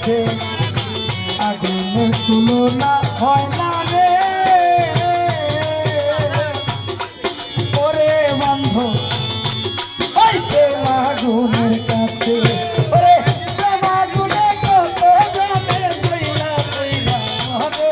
কাছে আগুনের তুলনা হয় না রে ওরে বন্ধ ওই প্রেম আগুনের কাছে ওরে প্রেম আগুনে কত জানে কইলা কইলা মরে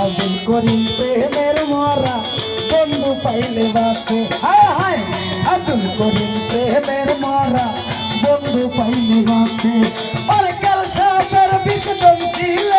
আব্দুল করিম প্রেমের মরা বন্ধু পাইলে বাঁচে হায় হায় আব্দুল করিম প্রেমের মরা বন্ধু পাইলে বাঁচে আর কাল সাপের বিষ ছিল